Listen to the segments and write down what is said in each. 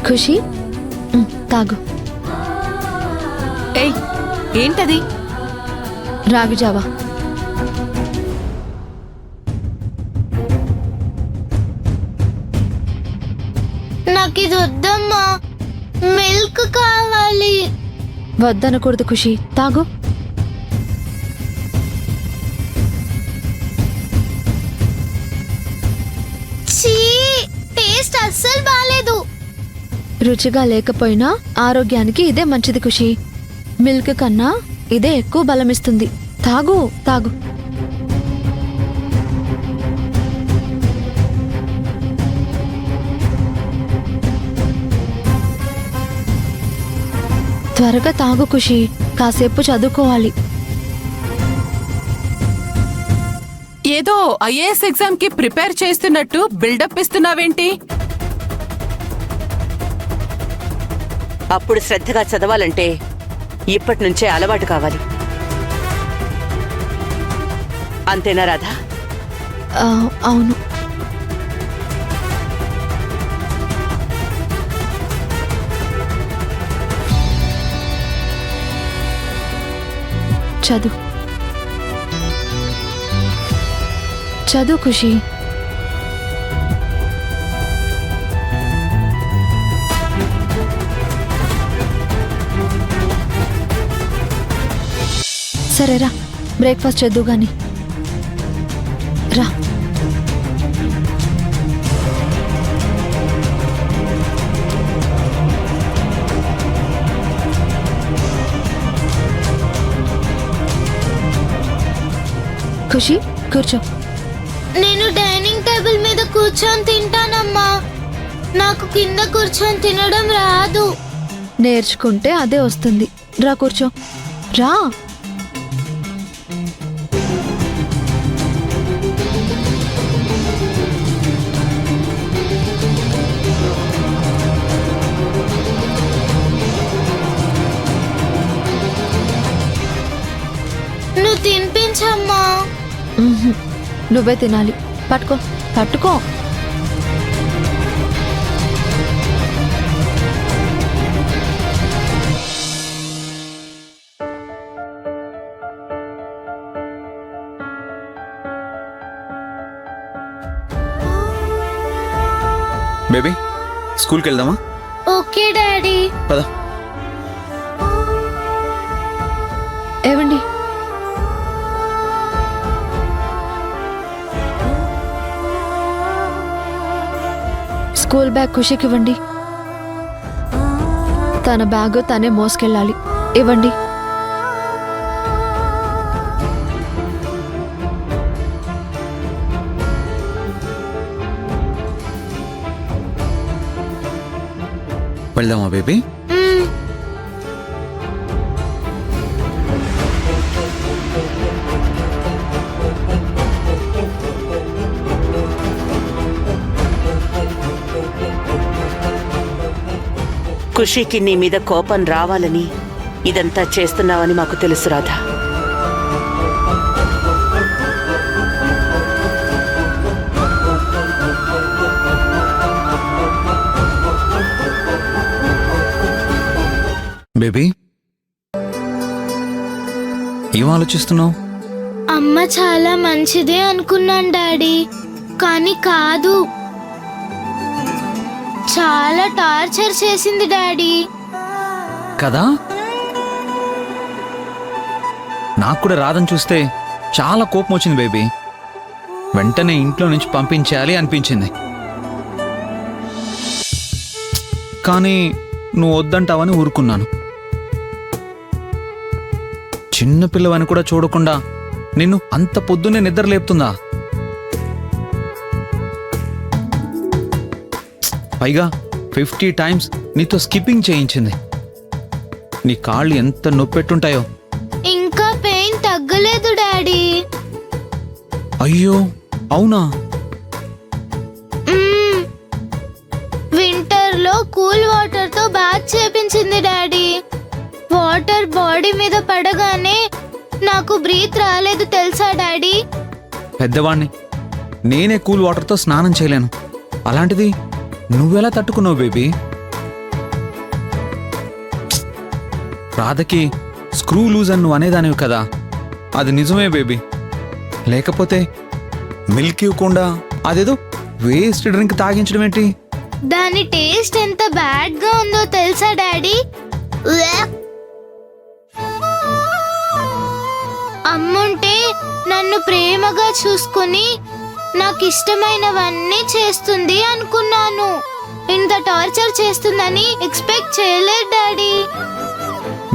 ఖుషి తాగు. ఏయ్ ఏంటది? రాగి జావా. నాకు ఇది వద్దమ్మా, మిల్క్ కావాలి. వద్దనకూడదు ఖుషి, తాగు. ఛీ, టేస్ట్ అస్సలు బాలేదు. రుచిగా లేకపోయినా ఆరోగ్యానికి ఇదే మంచిది ఖుషి. మిల్క్ కన్నా ఇదే ఎక్కువ బలమిస్తుంది. తాగు తాగు. త్వరగా తాగు ఖుషి, కాసేపు చదువుకోవాలి. ఏదో ఐఏఎస్ ఎగ్జామ్ కి ప్రిపేర్ చేస్తున్నట్టు బిల్డప్ ఇస్తున్నావేంటి? అప్పుడు శ్రద్ధగా చదవాలంటే ఇప్పటి నుంచే అలవాటు కావాలి. అంతేనా రాధా? అవును. చదువు చదువు ఖుషి. సరేరా, బ్రేక్ఫాస్ట్ చేద్దు గాని రా. ఖుషి కూర్చో. నేను డైనింగ్ టేబుల్ మీద కూర్చొని తింటానమ్మా. నాకు కింద కూర్చొని తినడం రాదు. నేర్చుకుంటే అదే వస్తుంది. రా కూర్చో, రా. నువ్వు తినిపించమ్మా. నువ్వే తినాలి. పట్టుకో పట్టుకో. బేబీ, స్కూల్కి వెళ్దామా? Okay daddy. పద. ఏవండి, స్కూల్ బ్యాగ్ ఖుషికి ఇవ్వండి. తన బ్యాగ్ తనే మోసుకెళ్ళాలి. ఇవ్వండి. వెళ్దామా బేబీ? ఖుషీకి నీ మీద కోపం రావాలని ఇదంతా చేస్తున్నావని మాకు తెలుసు రాధా. బేబీ, ఏం ఆలోచిస్తున్నావు? అమ్మ చాలా మంచిదే అనుకున్నాను డాడీ, కానీ కాదు. చాలా టార్చర్ చేసింది డాడీ. కదా, నాకు కూడా రాదని చూస్తే చాలా కోపం వచ్చింది బేబీ. వెంటనే ఇంట్లో నుంచి పంపించేయాలి అనిపించింది. కానీ నువ్వు వద్దంటావని ఊరుకున్నాను. చిన్నపిల్లవని కూడా చూడకుండా నిన్ను అంత పొద్దున్నే నిద్ర లేపుతుందా? పైగా 50 టైమ్స్ నీతో స్కిప్పింగ్ చేయించింది. నీ కాళ్ళు ఎంత నొప్పెట్టుంటాయో. ఇంకా పెయిన్ తగ్గలేదు డాడీ. అయ్యో అవునా? వింటర్ లో కూల్ వాటర్ తో బాత్ చేపించింది డాడీ. వాటర్ బాడీ మీద పడగానే నాకు బ్రీత్ రాలేదు తెలుసా డాడీ. పెద్దవాణ్ణి, నేనే కూల్ వాటర్తో స్నానం చేయలేను. అలాంటిది నువ్వెలా తట్టుకున్నావు బేబీ? రాధకి స్క్రూ లూజ్ అని నువ్వు అనేదానివి కదా, అది నిజమే బేబీ. లేకపోతే మిల్క్ ఇవ్వకుండా అదేదో వేస్ట్ డ్రింక్ తాగించడం ఏంటి? దాని టేస్ట్ ఎంత బ్యాడ్ గా ఉందో తెలుసా డాడీ? ఉవ్యాక్. అమ్ముంటే నన్ను ప్రేమగా చూసుకుని నాకు ఇష్టమైనవన్నీ చేస్తుంది అనుకున్నాను. ఇంత టార్చర్ చేస్తుందని ఎక్స్పెక్ట్ చేయలేదు డాడీ.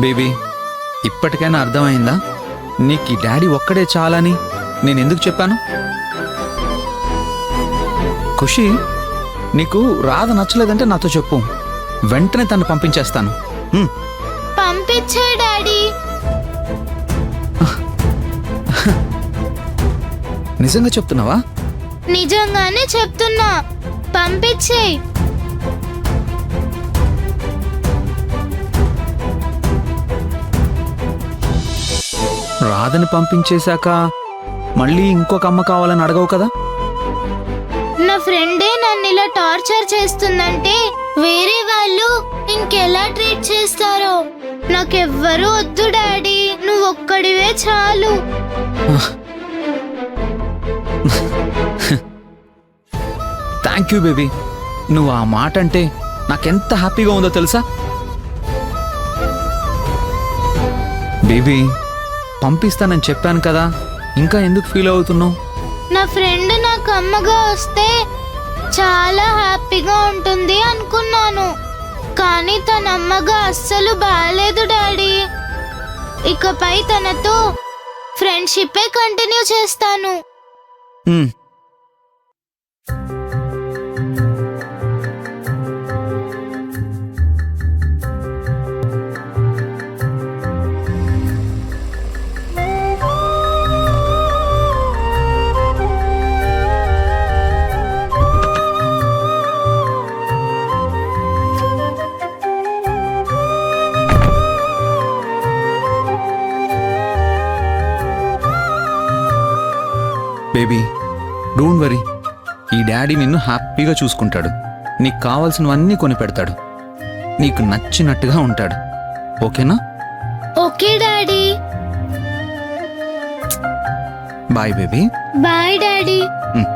బేబీ, ఇప్పటికైనా అర్థమైందా నీకు ఈ డాడీ ఒక్కడే చాలని నేను ఎందుకు చెప్పాను? ఖుషి, నీకు రాధ నచ్చలేదంటే నాతో చెప్పు, వెంటనే తను పంపించేస్తాను. పంపించే డాడీ. నిజంగా చెప్తున్నావా? నిజంగానే చెప్తున్నా, పంపించే. రాధని పంపించేశాక మళ్ళీ ఇంకొక అమ్మ కావాలని అడగవు కదా? నా ఫ్రెండే నన్ను ఇలా టార్చర్ చేస్తుందంటే వేరే వాళ్ళు ఇంకెలా ట్రీట్ చేస్తారో. నాకెవ్వరూ వద్దు డాడీ, నువ్వు ఒక్కడివే చాలు. థ్యాంక్ యూ బేబీ, నువ్వు ఆ మాట అంటే నాకెంత హ్యాపీగా ఉందో తెలుసా? బేబీ, పంపిస్తానని చెప్పాను కదా, ఇంకా ఎందుకు ఫీల్ అవుతున్నావు? నా ఫ్రెండ్ నాకు అమ్మగా వస్తే చాలా హ్యాపీగా ఉంటుంది అనుకున్నాను, కానీ తన అమ్మగా అస్సలు బాలేదు డాడీ. ఇకపై తనతో ఫ్రెండ్షిప్పే కంటిన్యూ చేస్తాను. మ్, బేబీ, డోంట్ వరీ, ఈ డాడీ నిన్ను హ్యాపీగా చూసుకుంటాడు, నీకు కావాల్సినవన్నీ కొని పెడతాడు, నీకు నచ్చినట్టుగా ఉంటాడు. ఓకేనా? Okay daddy. Bye baby. Bye daddy. మ్.